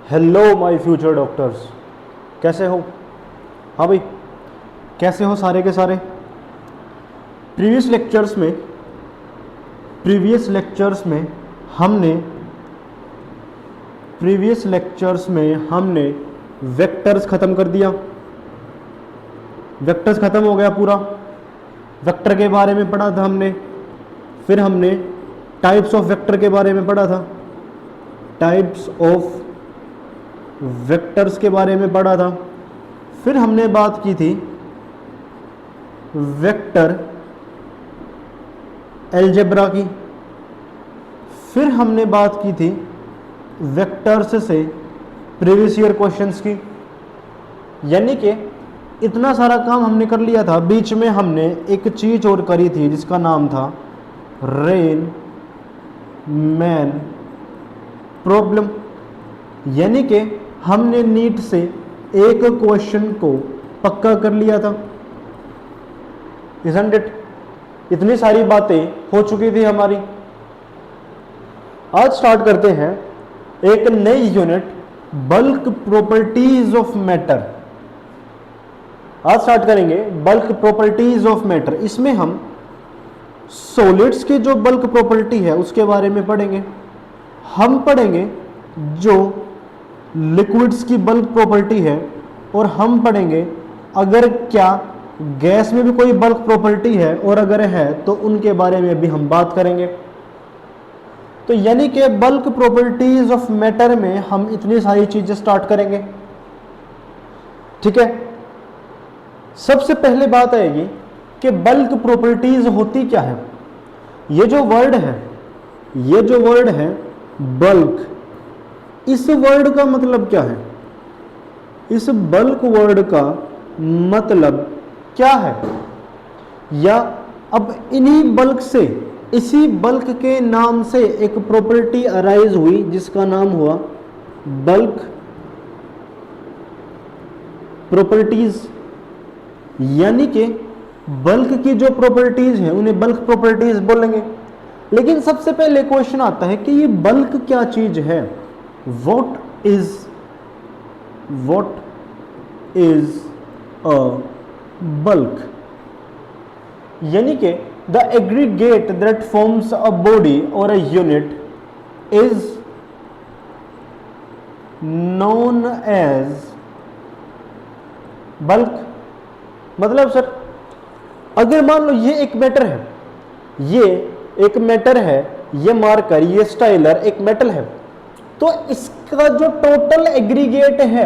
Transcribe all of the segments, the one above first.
Hello my future doctors, कैसे हो? हाँ भाई, कैसे हो सारे के सारे? प्रीवियस लेक्चर्स में हमने वेक्टर्स ख़त्म कर दिया। वेक्टर्स ख़त्म हो गया पूरा। वेक्टर के बारे में पढ़ा था हमने। फिर हमने टाइप्स ऑफ वेक्टर के बारे में पढ़ा था। टाइप्स ऑफ वेक्टर्स के बारे में पढ़ा था। फिर हमने बात की थी वेक्टर अलजेब्रा की। फिर हमने बात की थी वेक्टर्स से प्रीवियस ईयर क्वेश्चंस की। यानी कि इतना सारा काम हमने कर लिया था। बीच में हमने एक चीज और करी थी जिसका नाम था रेन मैन प्रॉब्लम। यानी कि हमने नीट से एक क्वेश्चन को पक्का कर लिया था। Isn't it? इतनी सारी बातें हो चुकी थी हमारी। आज स्टार्ट करते हैं एक नई unit, bulk properties of matter. आज स्टार्ट करेंगे बल्क प्रॉपर्टीज ऑफ मैटर। इसमें हम सॉलिड्स की जो बल्क प्रॉपर्टी है उसके बारे में पढ़ेंगे। हम पढ़ेंगे जो लिक्विड्स की बल्क प्रॉपर्टी है, और हम पढ़ेंगे अगर क्या गैस में भी कोई बल्क प्रॉपर्टी है, और अगर है तो उनके बारे में भी हम बात करेंगे। तो यानी कि बल्क प्रॉपर्टीज ऑफ मैटर में हम इतनी सारी चीजें स्टार्ट करेंगे। ठीक है, सबसे पहले बात आएगी कि बल्क प्रॉपर्टीज होती क्या है। ये जो वर्ड है बल्क, इस वर्ड का मतलब क्या है? इस बल्क वर्ड का मतलब क्या है? या अब इन्हीं बल्क से, इसी बल्क के नाम से एक प्रॉपर्टी अराइज हुई जिसका नाम हुआ बल्क प्रॉपर्टीज। यानी कि बल्क की जो प्रॉपर्टीज हैं उन्हें बल्क प्रॉपर्टीज बोलेंगे। लेकिन सबसे पहले क्वेश्चन आता है कि ये बल्क क्या चीज है? What is a bulk? यानी कि the aggregate that forms a body or a unit is known as bulk। मतलब सर, अगर मान लो ये एक मैटर है, ये मार्कर, ये स्टाइलर एक मेटल है, तो इसका जो टोटल एग्रीगेट है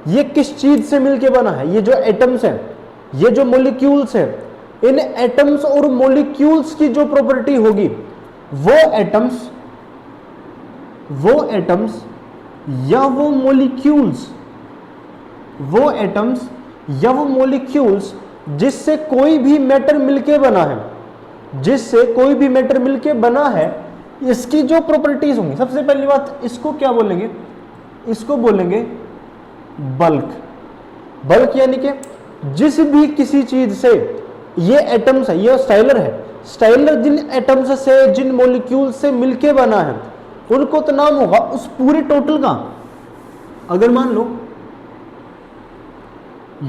ये किस चीज से मिलके बना है? ये जो एटम्स हैं, ये जो मॉलिक्यूल्स हैं, इन एटम्स और मॉलिक्यूल्स की जो प्रॉपर्टी होगी, वो एटम्स या वो मॉलिक्यूल्स जिससे कोई भी मैटर मिलके बना है, इसकी जो प्रॉपर्टीज होंगी। सबसे पहली बात, इसको क्या बोलेंगे? इसको बोलेंगे बल्क। यानी कि जिस भी किसी चीज से, ये एटम्स है, ये स्टाइलर जिन एटम्स से, जिन मॉलिक्यूल से मिलके बना है, उनको तो नाम होगा उस पूरे टोटल का। अगर मान लो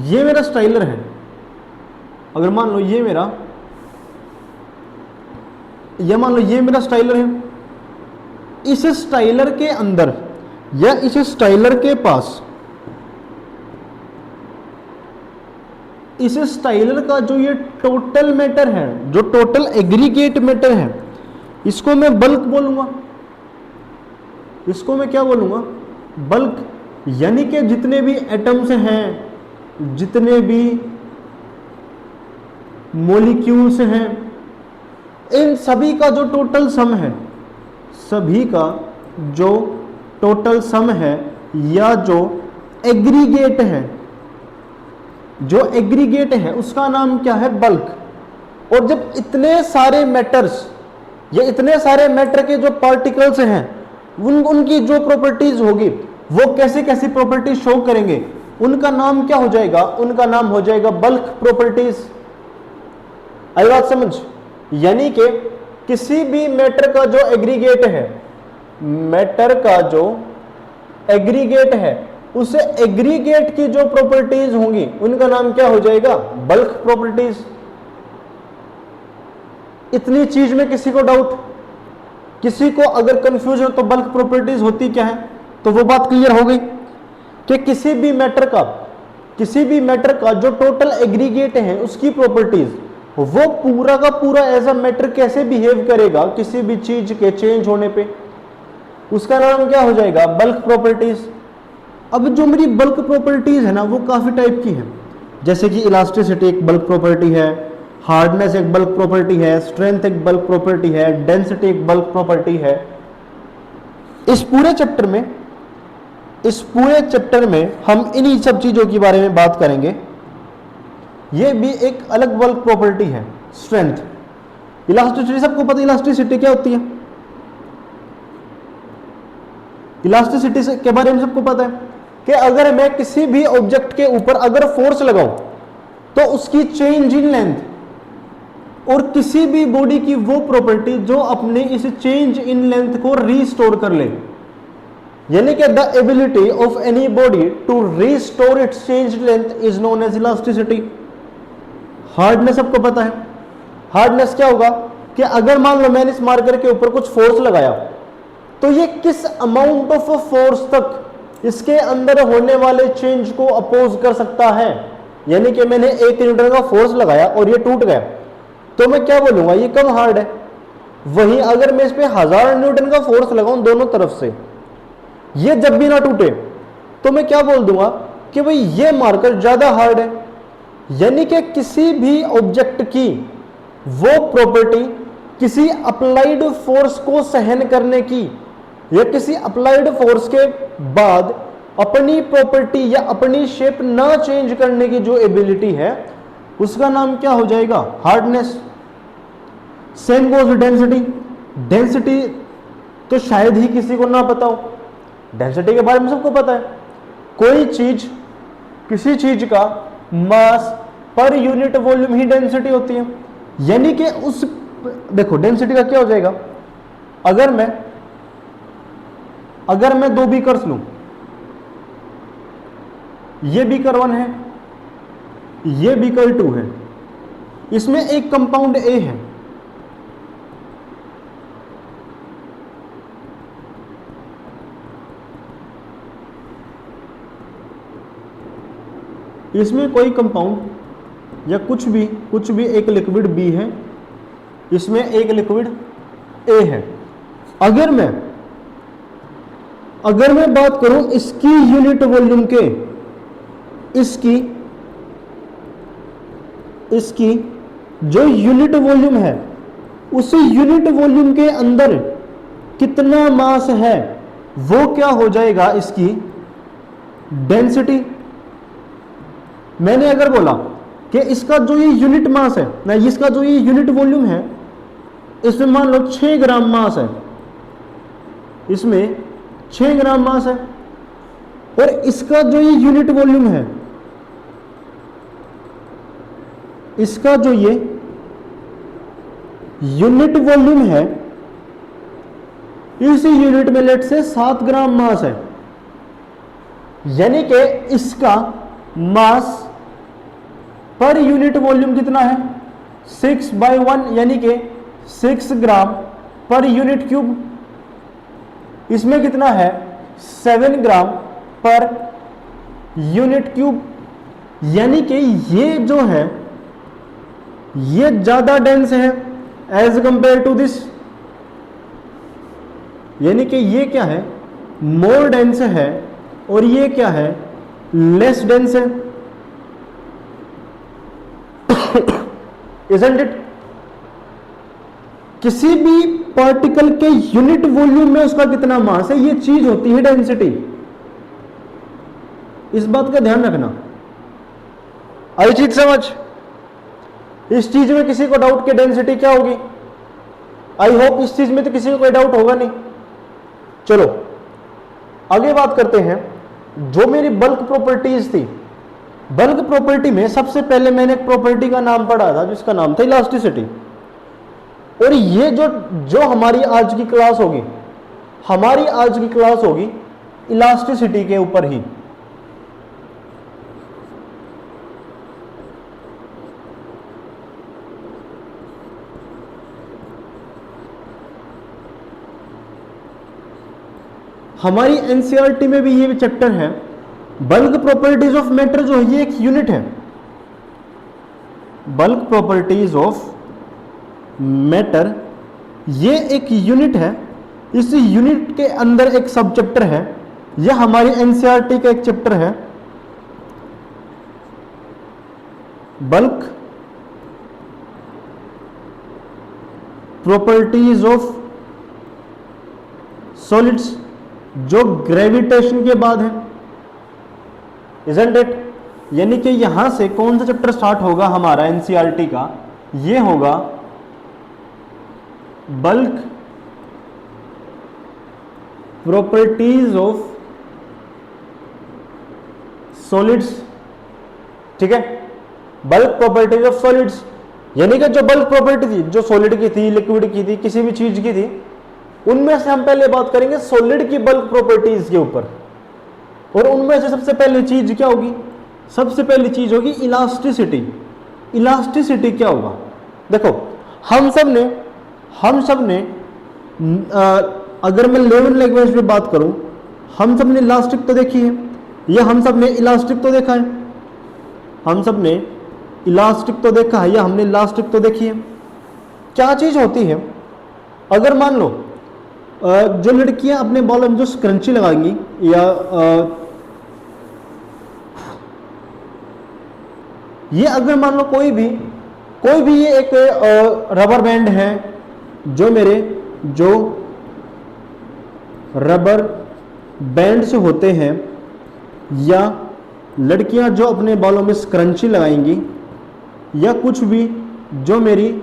ये मेरा स्टाइलर है, ये मेरा स्टाइलर है, इस स्टाइलर के अंदर या इस स्टाइलर के पास, इस स्टाइलर का जो ये टोटल मैटर है, जो टोटल एग्रीगेट मैटर है, इसको मैं बल्क बोलूंगा। इसको मैं क्या बोलूंगा? बल्क। यानी कि जितने भी एटम्स हैं, जितने भी मॉलिक्यूल्स हैं, इन सभी का जो टोटल सम है, या जो एग्रीगेट है, उसका नाम क्या है? बल्क। और जब इतने सारे मैटर्स या इतने सारे मैटर के जो पार्टिकल्स हैं, उनकी जो प्रॉपर्टीज होगी, वो कैसी कैसी प्रॉपर्टी शो करेंगे, उनका नाम क्या हो जाएगा? उनका नाम हो जाएगा बल्क प्रॉपर्टीज। आई बात समझ? यानी कि किसी भी मैटर का जो एग्रीगेट है, मैटर का जो एग्रीगेट है, उस एग्रीगेट की जो प्रॉपर्टीज होंगी उनका नाम क्या हो जाएगा? Bulk properties. इतनी चीज में किसी को डाउट, किसी को अगर कंफ्यूजन हो तो बल्क प्रॉपर्टीज होती क्या है, तो वो बात क्लियर हो गई कि किसी भी मैटर का जो टोटल एग्रीगेट है उसकी प्रॉपर्टीज, वो पूरा का पूरा एज अ मैटर कैसे बिहेव करेगा किसी भी चीज के चेंज होने पे, उसका नाम क्या हो जाएगा? Bulk properties. अब जो मेरी बल्क प्रॉपर्टीज है ना वो काफी टाइप की है, जैसे कि इलास्टिसिटी एक बल्क प्रॉपर्टी है, हार्डनेस एक बल्क प्रॉपर्टी है, स्ट्रेंथ एक बल्क प्रॉपर्टी है, डेंसिटी एक बल्क प्रॉपर्टी है। इस पूरे चैप्टर में हम इन्हीं सब चीजों के बारे में बात करेंगे। ये भी एक अलग बल्क प्रॉपर्टी है, स्ट्रेंथ। इलास्टिसिटी सबको पता है, इलास्टिसिटी क्या होती है? इलास्टिसिटी के बारे में सबको पता है कि अगर मैं किसी भी ऑब्जेक्ट के ऊपर अगर फोर्स लगाऊं तो उसकी चेंज इन लेंथ और किसी भी बॉडी की वो प्रॉपर्टी जो अपने इस चेंज इन लेंथ को रीस्टोर कर ले, यानी कि the ability of any body to restore its change length is known as elasticity. Hardness सबको पता है। हार्डनेस क्या होगा कि अगर मान लो मैंने इस मार्कर के ऊपर कुछ फोर्स लगाया तो ये किस अमाउंट ऑफ फोर्स तक इसके अंदर होने वाले चेंज को अपोज कर सकता है। यानी कि मैंने 1 न्यूटन का फोर्स लगाया और ये टूट गया तो मैं क्या बोलूंगा? ये कम हार्ड है। वहीं अगर मैं इस पे 1000 न्यूटन का फोर्स लगाऊं दोनों तरफ से, ये जब भी ना टूटे तो मैं क्या बोल दूंगा कि भाई ये मार्कर ज्यादा हार्ड है। यानी कि किसी भी ऑब्जेक्ट की वो प्रॉपर्टी किसी अप्लाइड फोर्स को सहन करने की या किसी अप्लाइड फोर्स के बाद अपनी प्रॉपर्टी या अपनी शेप ना चेंज करने की जो एबिलिटी है उसका नाम क्या हो जाएगा? Hardness. Same goes density. Density तो शायद ही किसी को ना पता हो, डेंसिटी के बारे में सबको पता है। कोई चीज, किसी चीज का मास पर यूनिट वॉल्यूम ही डेंसिटी होती है। यानी कि उस, देखो डेंसिटी का क्या हो जाएगा? अगर मैं 2 बीकर्स लूं, ये बीकर 1 है, ये बीकर 2 है, इसमें एक कंपाउंड ए है, इसमें कोई कंपाउंड या कुछ भी एक लिक्विड बी है, इसमें एक लिक्विड ए है। अगर मैं बात करूं इसकी यूनिट वॉल्यूम के, इसकी जो यूनिट वॉल्यूम है उस यूनिट वॉल्यूम के अंदर कितना मास है वो क्या हो जाएगा? इसकी डेंसिटी। मैंने अगर बोला कि इसका जो ये यूनिट मास है ना, इसका जो ये यूनिट वॉल्यूम है, इसमें मान लो 6 ग्राम मास है, इसमें 6 ग्राम मास है, और इसका जो ये यूनिट वॉल्यूम है, इसका जो ये यूनिट वॉल्यूम है, इस यूनिट में लेट से 7 ग्राम मास है। यानी कि इसका मास पर यूनिट वॉल्यूम कितना है? 6/1, यानी कि 6 ग्राम पर यूनिट क्यूब। इसमें कितना है? 7 ग्राम पर यूनिट क्यूब। यानी कि ये जो है ये ज्यादा डेंस है एज कंपेयर टू दिस। यानी कि ये क्या है? मोर डेंस है, और ये क्या है? लेस डेंस है। Isn't it? किसी भी पार्टिकल के यूनिट वॉल्यूम में उसका कितना मास है, ये चीज होती है डेंसिटी। इस बात का ध्यान रखना। आई चीज समझ? इस चीज में किसी को डाउट कि डेंसिटी क्या होगी? आई होप इस चीज में तो किसी को कोई डाउट होगा नहीं। चलो आगे बात करते हैं। जो मेरी बल्क प्रॉपर्टीज थी, बल्क प्रॉपर्टी में सबसे पहले मैंने एक प्रॉपर्टी का नाम पढ़ा था जिसका नाम था इलास्टिसिटी। और ये जो हमारी आज की क्लास होगी, इलास्टिसिटी के ऊपर ही। हमारी एनसीईआरटी में भी ये चैप्टर है। बल्क प्रॉपर्टीज ऑफ मैटर जो है ये एक यूनिट है। बल्क प्रॉपर्टीज ऑफ मैटर ये एक यूनिट है। इस यूनिट के अंदर एक सब चैप्टर है, यह हमारी एनसीईआरटी का एक चैप्टर है, बल्क प्रॉपर्टीज ऑफ सॉलिड्स, जो ग्रेविटेशन के बाद है, इजंट इट। यानी कि यहां से कौन सा चैप्टर स्टार्ट होगा हमारा एनसीईआरटी का, यह होगा बल्क प्रॉपर्टीज ऑफ सॉलिड्स। ठीक है, बल्क प्रॉपर्टीज ऑफ सॉलिड्स, यानी कि जो बल्क प्रॉपर्टी थी, जो सॉलिड की थी, लिक्विड की थी, किसी भी चीज की थी, उनमें से हम पहले बात करेंगे सॉलिड की बल्क प्रॉपर्टीज के ऊपर। और उनमें से सबसे पहली चीज क्या होगी? सबसे पहली चीज होगी इलास्टिसिटी। इलास्टिसिटी क्या होगा? देखो, हम सब ने अगर मैं लेवन लैंग्वेज में बात करूं, हम सब ने इलास्टिक तो देखी है, या हम सब ने इलास्टिक तो देखा है, हम सब ने इलास्टिक तो देखा है, या हमने इलास्टिक तो देखी है। क्या चीज होती है? अगर मान लो जो लड़कियां अपने बालों में जो स्क्रंची लगाएंगी, या ये अगर मान लो कोई भी ये एक रबर बैंड है, जो रबर बैंड से होते हैं, या लड़कियां जो अपने बालों में स्क्रंची लगाएंगी, या कुछ भी जो मेरी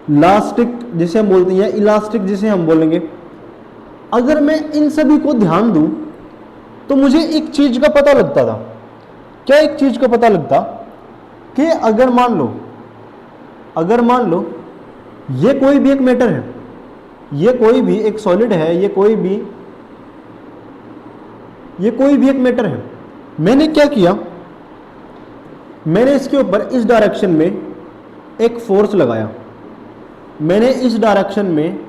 इलास्टिक जिसे हम बोलते हैं, या इलास्टिक जिसे हम बोलेंगे, अगर मैं इन सभी को ध्यान दूं तो मुझे एक चीज का पता लगता था। क्या एक चीज का पता लगता? कि अगर मान लो ये कोई भी एक मैटर है, ये कोई भी एक सॉलिड है, ये कोई भी एक मैटर है, मैंने क्या किया? मैंने इसके ऊपर इस डायरेक्शन में एक फोर्स लगाया, मैंने इस डायरेक्शन में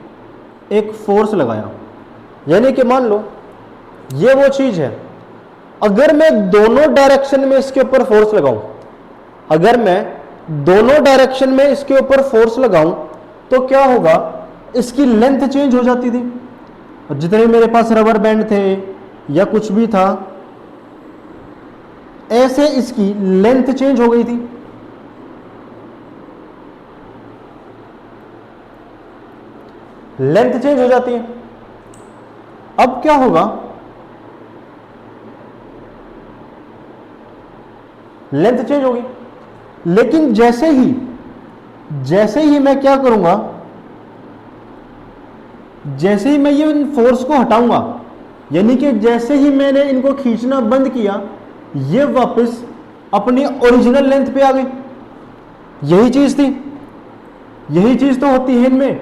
एक फोर्स लगाया, यानी कि मान लो ये वो चीज है। अगर मैं दोनों डायरेक्शन में इसके ऊपर फोर्स लगाऊं, अगर मैं दोनों डायरेक्शन में इसके ऊपर फोर्स लगाऊं तो क्या होगा? इसकी लेंथ चेंज हो जाती थी। और जितने मेरे पास रबर बैंड थे या कुछ भी था, ऐसे इसकी लेंथ चेंज हो गई थी। लेंथ चेंज हो जाती है। अब क्या होगा? लेंथ चेंज होगी, लेकिन जैसे ही मैं क्या करूंगा, जैसे ही मैं ये फोर्स को हटाऊंगा, यानी कि जैसे ही मैंने इनको खींचना बंद किया, ये वापस अपनी ओरिजिनल लेंथ पे आ गई। यही चीज थी, यही चीज तो होती है इनमें,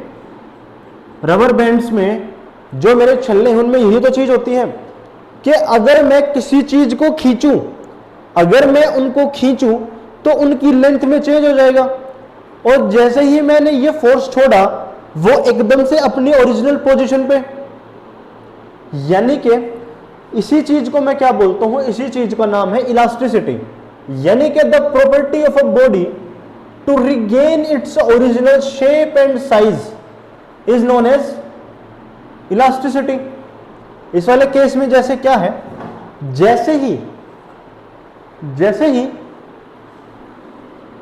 रबर बैंड्स में जो मेरे छल्ले हैं उनमें यही तो चीज होती है कि अगर मैं किसी चीज को खींचूं, अगर मैं उनको खींचूं तो उनकी लेंथ में चेंज हो जाएगा, और जैसे ही मैंने ये फोर्स छोड़ा वो एकदम से अपनी ओरिजिनल पोजीशन पे। यानी कि इसी चीज को मैं क्या बोलता हूं? इसी चीज का नाम है इलास्टिसिटी। यानी कि the property of a body to regain its original shape and size is known as elasticity. इस वाले केस में जैसे क्या है, जैसे ही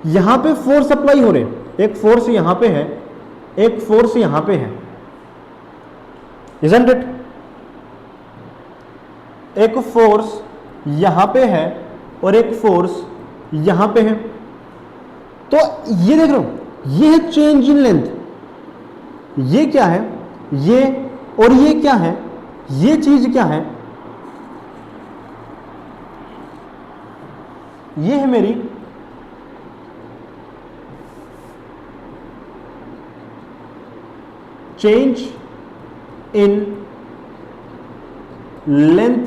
यहां पे फोर्स अप्लाई हो रहे, एक फोर्स यहां पे है, एक फोर्स यहां पे है, इजंट इट? एक फोर्स यहां पे है और एक फोर्स यहां पे है। तो ये देख रहे हो, ये है चेंज इन लेंथ। ये क्या है? ये और ये क्या है? ये चीज क्या है? ये है मेरी चेंज इन लेंथ,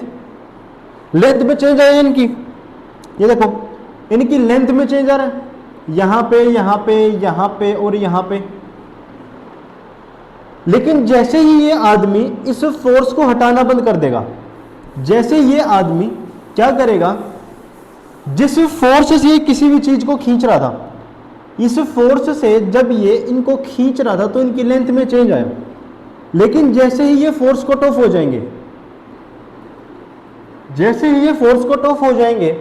लेंथ में चेंज आया इनकी, ये देखो इनकी लेंथ में चेंज आ रहा है, यहां पे यहां पे यहां पे और यहां पे। लेकिन जैसे ही ये आदमी इस फोर्स को हटाना बंद कर देगा, जैसे ये आदमी क्या करेगा, जिस फोर्स से ये किसी भी चीज को खींच रहा था, इस फोर्स से जब ये इनको खींच रहा था तो इनकी लेंथ में चेंज आया। लेकिन जैसे ही ये फोर्स कट ऑफ हो जाएंगे, जैसे ही ये फोर्स कट ऑफ हो जाएंगे,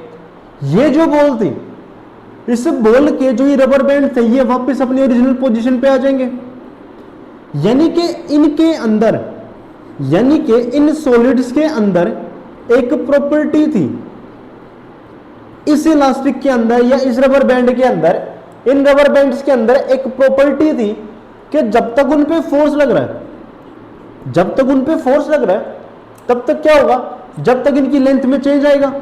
ये जो बॉल थी, इस बॉल के जो ये रबर बैंड थे, ये वापस अपनी ओरिजिनल पोजीशन पे आ जाएंगे। यानी कि इनके अंदर, यानी कि इन सॉलिड्स के अंदर एक प्रॉपर्टी थी, इस इलास्टिक के अंदर या इस रबर बैंड के अंदर, इन रबर बैंड्स के अंदर एक प्रॉपर्टी थी कि जब तक उन पे फोर्स लग रहा है, जब तक उन पे फोर्स लग रहा है तब तक क्या होगा, जब तक इनकी लेंथ में चेंज आएगा।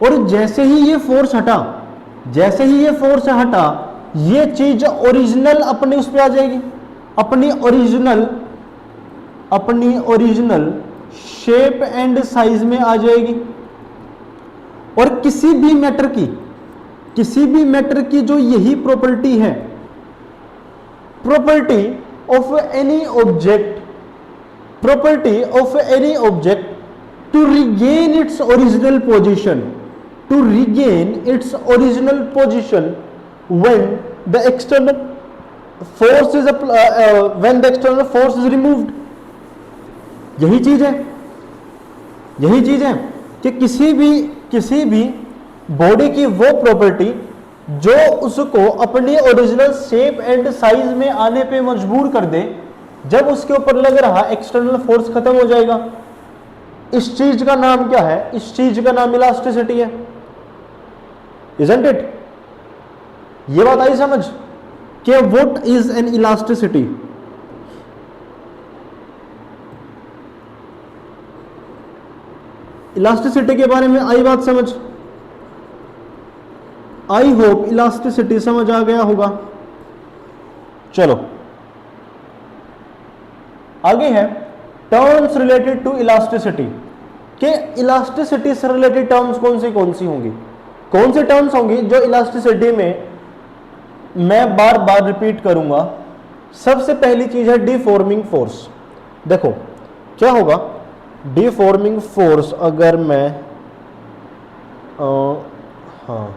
और जैसे ही ये फोर्स हटा, जैसे ही ये फोर्स हटा, ये चीज ओरिजिनल अपने उस पे आ जाएगी, अपनी ओरिजिनल शेप एंड साइज में आ जाएगी। और किसी भी मैटर की जो यही प्रॉपर्टी है, property of any object to regain its original position, when the external force is removed। यही चीज है कि किसी भी बॉडी की वो प्रॉपर्टी जो उसको अपनी ओरिजिनल शेप एंड साइज में आने पे मजबूर कर दे, जब उसके ऊपर लग रहा एक्सटर्नल फोर्स खत्म हो जाएगा। इस चीज का नाम क्या है, इस चीज का नाम इलास्टिसिटी है, isn't it? ये बात आई समझ कि what is an elasticity. Elasticity के बारे में आई बात समझ, आई होप इलास्टिसिटी समझ आ गया होगा। चलो आगे है टर्म्स रिलेटेड टू इलास्टिसिटी, के इलास्टिसिटी से रिलेटेड टर्म्स कौन सी होंगी, कौन से टर्म्स होंगी जो इलास्टिसिटी में मैं बार बार रिपीट करूंगा। सबसे पहली चीज है डिफॉर्मिंग फोर्स। देखो क्या होगा, डिफॉर्मिंग फोर्स अगर मैं हाँ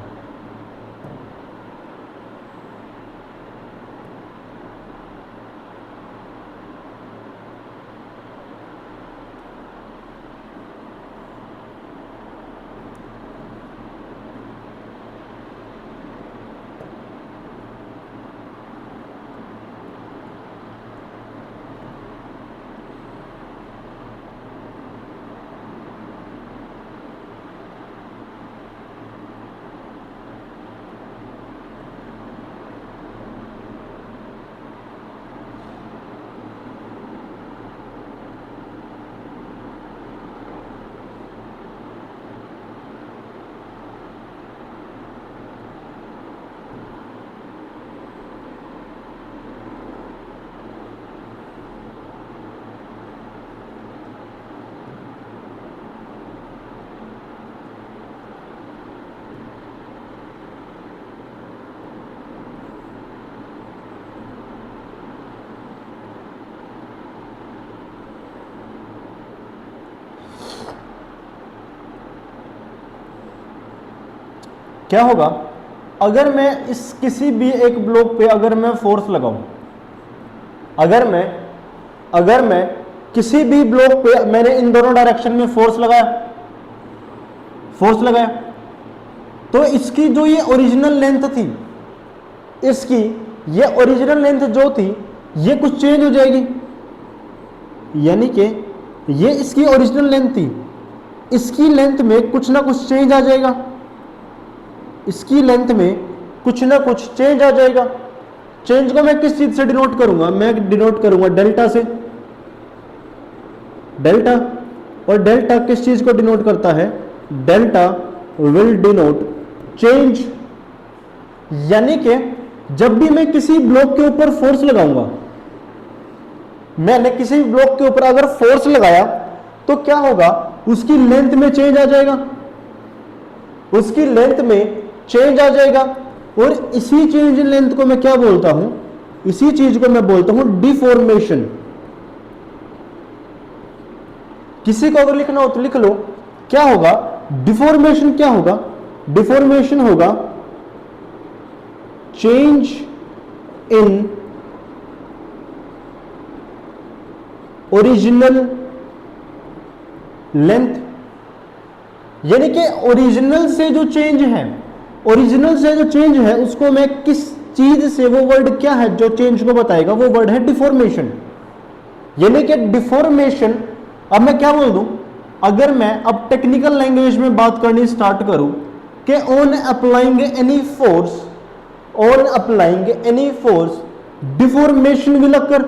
क्या होगा, अगर मैं इस किसी भी एक ब्लॉक पे अगर मैं फोर्स लगाऊं, अगर मैं किसी भी ब्लॉक पे मैंने इन दोनों डायरेक्शन में फोर्स लगाया तो इसकी जो ये ओरिजिनल लेंथ थी, इसकी ये ओरिजिनल लेंथ जो थी ये कुछ चेंज हो जाएगी। यानी कि ये इसकी ओरिजिनल लेंथ थी, इसकी लेंथ में कुछ ना कुछ चेंज आ जाएगा, इसकी लेंथ में कुछ ना कुछ चेंज आ जाएगा। चेंज को मैं किस चीज से डिनोट करूंगा, मैं डिनोट करूंगा डेल्टा से, डेल्टा। और डेल्टा किस चीज को डिनोट करता है, डेल्टा विल डिनोट चेंज। यानी कि जब भी मैं किसी ब्लॉक के ऊपर फोर्स लगाऊंगा, मैंने किसी ब्लॉक के ऊपर अगर फोर्स लगाया तो क्या होगा, उसकी लेंथ में चेंज आ जाएगा, उसकी लेंथ में चेंज आ जाएगा। और इसी चेंज इन लेंथ को मैं क्या बोलता हूं, इसी चीज को मैं बोलता हूं डिफॉर्मेशन। किसी को अगर लिखना हो तो लिख लो, क्या होगा डिफॉर्मेशन, क्या होगा डिफॉर्मेशन होगा चेंज इन ओरिजिनल लेंथ। यानी कि ओरिजिनल से जो चेंज है, ओरिजिनल से जो चेंज है उसको मैं किस चीज से, वो वर्ड क्या है जो चेंज को बताएगा, वो वर्ड है डिफॉर्मेशन। यानी कि डिफॉर्मेशन, अब मैं क्या बोल दूं, अगर मैं अब टेक्निकल लैंग्वेज में बात करनी स्टार्ट करूं कि on applying any force, on applying any force deformation will occur.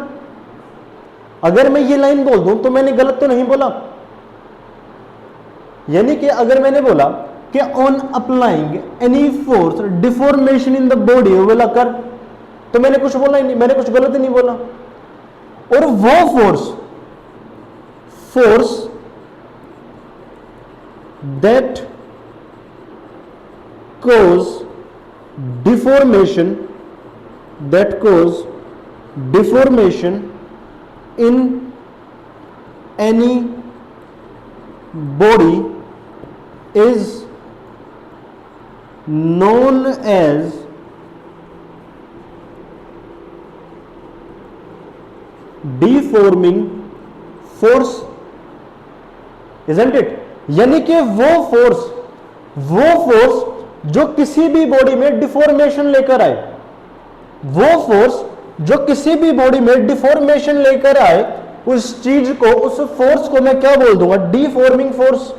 अगर मैं ये लाइन बोल दूं तो मैंने गलत तो नहीं बोला। यानी कि अगर मैंने बोला कि on applying any force deformation in the body will occur, तो मैंने कुछ बोला ही नहीं, मैंने कुछ गलत नहीं बोला। और वो force that cause deformation, that cause deformation in any body is known as deforming force, isn't it? यानी कि वो फोर्स जो किसी भी बॉडी में डिफॉर्मेशन लेकर आए, वो फोर्स जो किसी भी बॉडी में डिफॉर्मेशन लेकर आए, उस चीज को, उस फोर्स को मैं क्या बोल दूंगा, डिफॉर्मिंग फोर्स।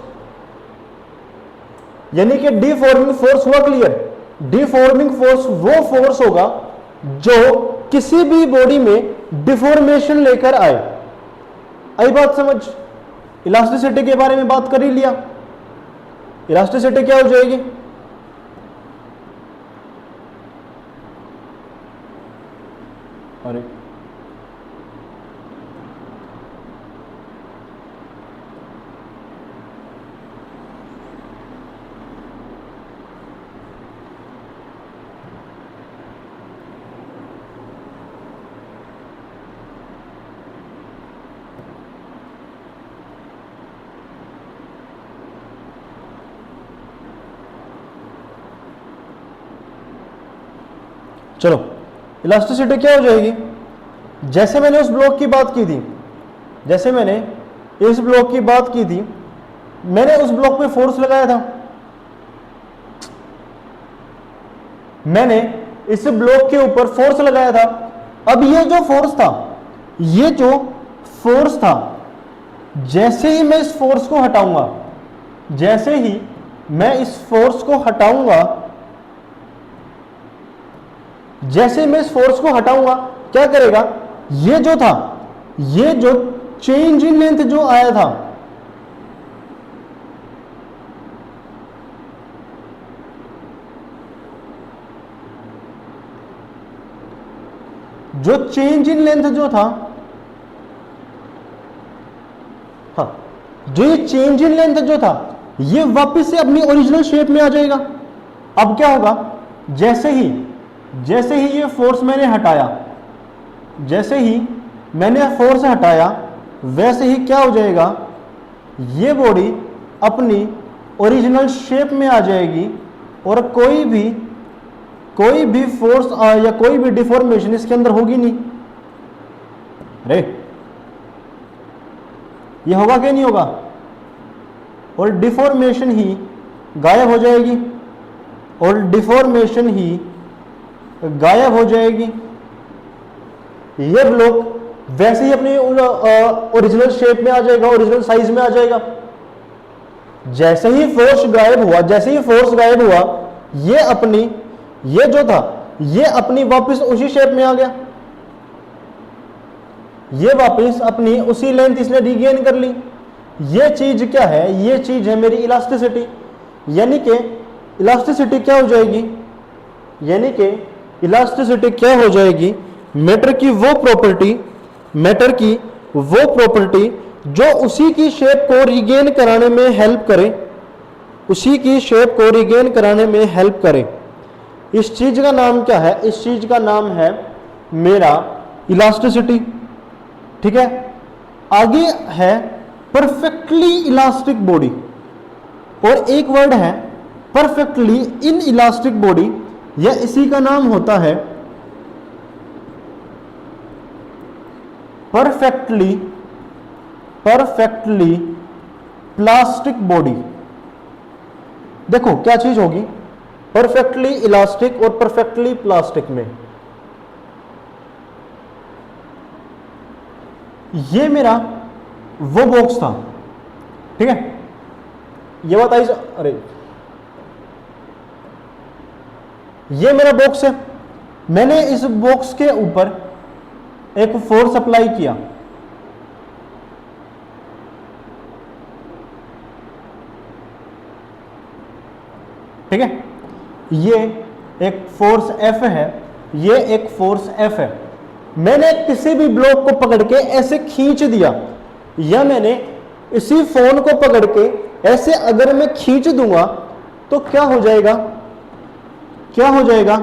यानी कि डिफॉर्मिंग फोर्स हुआ क्लियर। डिफॉर्मिंग फोर्स वो फोर्स होगा जो किसी भी बॉडी में डिफॉर्मेशन लेकर आए। आई बात समझ? इलास्टिसिटी के बारे में बात कर ही लिया। इलास्टिसिटी क्या हो जाएगी, अरे चलो, इलास्टिसिटी क्या हो जाएगी, जैसे मैंने उस ब्लॉक की बात की थी, जैसे मैंने इस ब्लॉक की बात की थी, मैंने उस ब्लॉक पे फोर्स लगाया था, मैंने इस ब्लॉक के ऊपर फोर्स लगाया था। अब ये जो फोर्स था, ये जो फोर्स था, जैसे ही मैं इस फोर्स को हटाऊंगा, जैसे ही मैं इस फोर्स को हटाऊंगा, जैसे मैं इस फोर्स को हटाऊंगा, क्या करेगा, ये जो था, ये जो चेंज इन लेंथ जो आया था, जो चेंज इन लेंथ जो था, हाँ, जो ये चेंज इन लेंथ जो था, ये वापस से अपनी ओरिजिनल शेप में आ जाएगा। अब क्या होगा, जैसे ही ये फोर्स मैंने हटाया, जैसे ही मैंने फोर्स हटाया, वैसे ही क्या हो जाएगा, ये बॉडी अपनी ओरिजिनल शेप में आ जाएगी और कोई भी फोर्स या कोई भी डिफॉर्मेशन इसके अंदर होगी नहीं। अरे ये होगा क्या, नहीं होगा, और डिफॉर्मेशन ही गायब हो जाएगी, और डिफॉर्मेशन ही गायब हो जाएगी। ये ब्लॉक वैसे ही अपनी ओरिजिनल शेप में आ जाएगा, ओरिजिनल साइज में आ जाएगा। जैसे ही फोर्स गायब हुआ, जैसे ही फोर्स गायब हुआ, ये जो था, ये अपनी वापस उसी शेप में आ गया, ये वापस अपनी उसी लेंथ इसने रीगेन कर ली। ये चीज क्या है, ये चीज है मेरी इलास्टिसिटी। यानी कि इलास्टिसिटी क्या हो जाएगी, यानी कि इलास्टिसिटी क्या हो जाएगी, मैटर की वो प्रॉपर्टी जो उसी की शेप को रिगेन कराने में हेल्प करे, उसी की शेप को रिगेन कराने में हेल्प करे। इस चीज का नाम क्या है? इस चीज का नाम है मेरा इलास्टिसिटी। ठीक है, आगे है परफेक्टली इलास्टिक बॉडी, और एक वर्ड है परफेक्टली इन इलास्टिक बॉडी, या इसी का नाम होता है परफेक्टली प्लास्टिक बॉडी। देखो क्या चीज होगी परफेक्टली इलास्टिक और परफेक्टली प्लास्टिक में। ये मेरा वो बॉक्स था, ठीक है, ये बात आई। अरे ये मेरा बॉक्स है, मैंने इस बॉक्स के ऊपर एक फोर्स अप्लाई किया, ठीक है, ये एक फोर्स F है, ये एक फोर्स F है। मैंने किसी भी ब्लॉक को पकड़ के ऐसे खींच दिया, या मैंने इसी फोन को पकड़ के ऐसे अगर मैं खींच दूंगा तो क्या हो जाएगा? क्या हो जाएगा?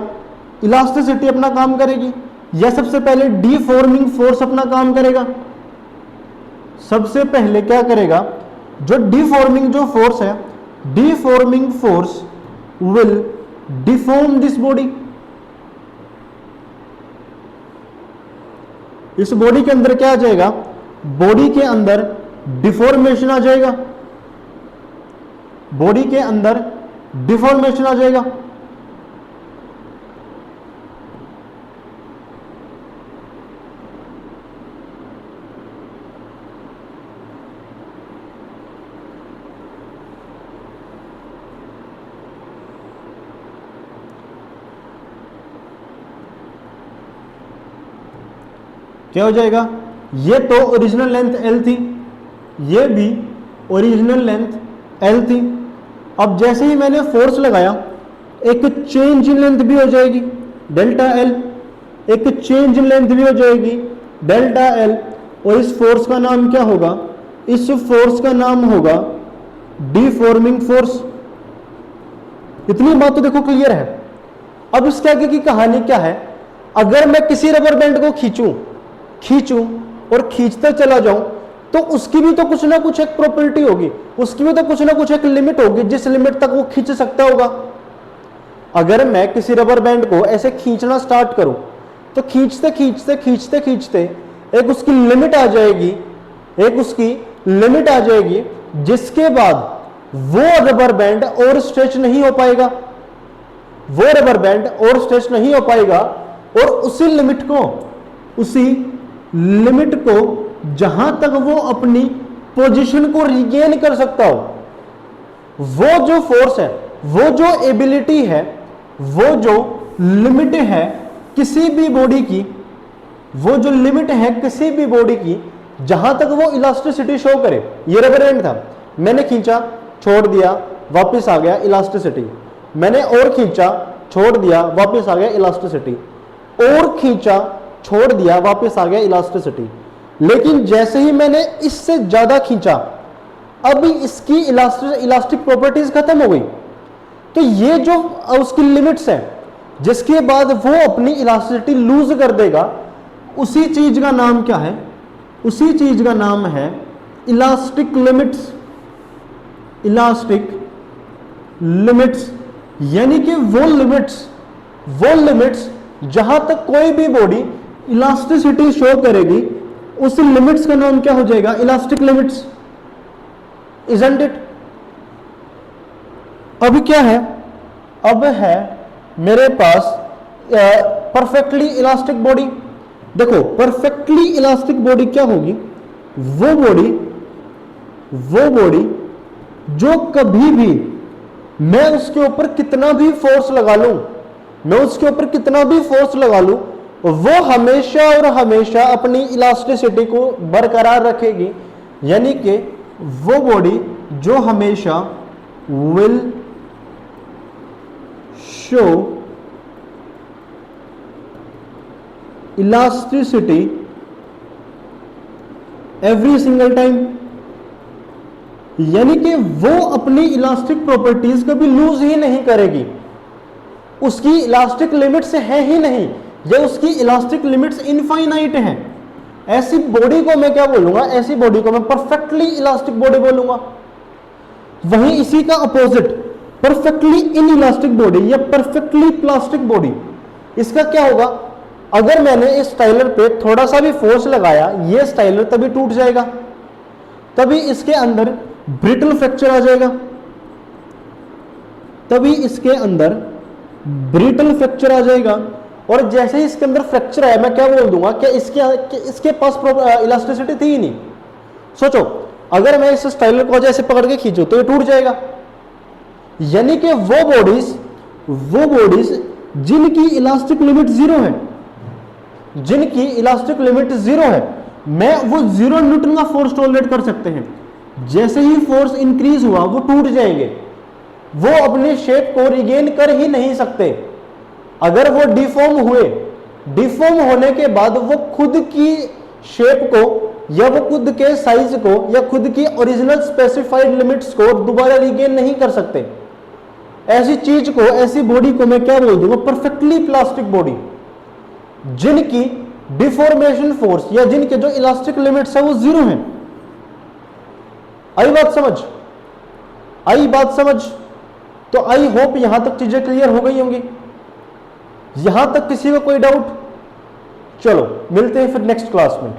इलास्टिसिटी अपना काम करेगी, या सबसे पहले डीफॉर्मिंग फोर्स अपना काम करेगा। सबसे पहले क्या करेगा? जो डीफॉर्मिंग जो फोर्स है, deforming force will deform this body. इस बॉडी के अंदर क्या आ जाएगा? बॉडी के अंदर डिफॉर्मेशन आ जाएगा, बॉडी के अंदर डिफॉर्मेशन आ जाएगा। क्या हो जाएगा? ये तो ओरिजिनल लेंथ L थी, ये भी ओरिजिनल लेंथ L थी। अब जैसे ही मैंने फोर्स लगाया, एक चेंज इन लेंथ भी हो जाएगी डेल्टा L, एक चेंज इन लेंथ भी हो जाएगी डेल्टा L, और इस फोर्स का नाम क्या होगा? इस फोर्स का नाम होगा डीफॉर्मिंग फोर्स। इतनी बात तो देखो क्लियर है। अब इसके आगे की कहानी क्या है? अगर मैं किसी रबर बैंड को खींचूं और खींचते चला जाऊं, तो उसकी भी तो कुछ ना कुछ एक प्रॉपर्टी होगी, उसकी भी तो कुछ ना कुछ एक लिमिट होगी, जिस लिमिट तक वो खींच सकता होगा। अगर मैं किसी रबर बैंड को ऐसे खींचना स्टार्ट करूं, तो खींचते खींचते खींचते खींचते एक उसकी लिमिट आ जाएगी, एक उसकी लिमिट आ जाएगी, जिसके बाद वो रबर बैंड और स्ट्रेच नहीं हो पाएगा, वो रबर बैंड और स्ट्रेच नहीं हो पाएगा। और उसी लिमिट को जहां तक वो अपनी पोजीशन को रिगेन कर सकता हो, वो जो फोर्स है, वो जो एबिलिटी है, वो जो लिमिट है किसी भी बॉडी की, वो जो लिमिट है किसी भी बॉडी की, जहां तक वो इलास्टिसिटी शो करे। ये रबर बैंड था, मैंने खींचा, छोड़ दिया, वापस आ गया इलास्टिसिटी, मैंने और खींचा, छोड़ दिया, वापस आ गया इलास्टिसिटी, और खींचा, छोड़ दिया, वापस आ गया इलास्टिसिटी। लेकिन जैसे ही मैंने इससे ज्यादा खींचा, अब इसकी इलास्टिक प्रॉपर्टीज खत्म हो गई। तो ये जो उसकी लिमिट्स है, जिसके बाद वो अपनी इलास्टिसिटी लूज कर देगा, उसी चीज का नाम क्या है? उसी चीज का नाम है इलास्टिक लिमिट्स। इलास्टिक लिमिट्स यानी कि वो लिमिट्स जहां तक कोई भी बॉडी इलास्टिसिटी शो करेगी, उस लिमिट्स का नाम क्या हो जाएगा? Elastic limits. Isn't it? अब क्या है? अब है मेरे पास परफेक्टली इलास्टिक बॉडी। देखो परफेक्टली इलास्टिक बॉडी क्या होगी? वो बॉडी जो कभी भी मैं उसके ऊपर कितना भी फोर्स लगा लूं, वो हमेशा और हमेशा अपनी इलास्टिसिटी को बरकरार रखेगी। यानी कि वो बॉडी जो हमेशा will show elasticity every single time, यानी कि वो अपनी इलास्टिक प्रॉपर्टीज कभी लूज ही नहीं करेगी, उसकी इलास्टिक लिमिट्स है ही नहीं, या उसकी इलास्टिक लिमिट्स इनफाइनाइट हैं। ऐसी बॉडी को मैं क्या बोलूंगा, ऐसी बॉडी को मैं परफेक्टली इलास्टिक बॉडी बोलूंगा। वहीं इसी का अपोजिट परफेक्टली इनइलास्टिक बॉडी या परफेक्टली प्लास्टिक बॉडी, इसका क्या होगा, अगर मैंने इस स्टाइलर पे थोड़ा सा भी फोर्स लगाया, ये स्टाइलर तभी टूट जाएगा, तभी इसके अंदर ब्रिटल फ्रैक्चर आ जाएगा, तभी इसके अंदर ब्रिटल फ्रैक्चर आ जाएगा। और जैसे ही इसके अंदर फ्रैक्चर आया, मैं क्या बोल दूंगा कि इसके पास इलास्टिसिटी थी ही नहीं। सोचो, अगर मैं इस स्टाइलर को जैसे पकड़ के खींचूं तो ये टूट जाएगा। यानी कि वो बॉडीज जिनकी इलास्टिक लिमिट जीरो है, जिनकी इलास्टिक लिमिट जीरो है, मैं वो 0 न्यूटन का फोर्स टॉलरेट कर सकते हैं। जैसे ही फोर्स इंक्रीज हुआ वो टूट जाएंगे, वो अपने शेप को रिगेन कर ही नहीं सकते। अगर वो डिफॉर्म हुए, डिफॉर्म होने के बाद वो खुद की शेप को या वो खुद के साइज को या खुद की ओरिजिनल स्पेसिफाइड लिमिट्स को दोबारा रिगेन नहीं कर सकते। ऐसी चीज को, ऐसी बॉडी को मैं क्या बोल दूंगा, परफेक्टली प्लास्टिक बॉडी, जिनकी डिफॉर्मेशन फोर्स या जिनके जो इलास्टिक लिमिट्स है वो जीरो है। आई बात समझ, आई बात समझ। तो आई होप यहां तक चीजें क्लियर हो गई होंगी। यहां तक किसी को कोई डाउट? चलो मिलते हैं फिर नेक्स्ट क्लास में।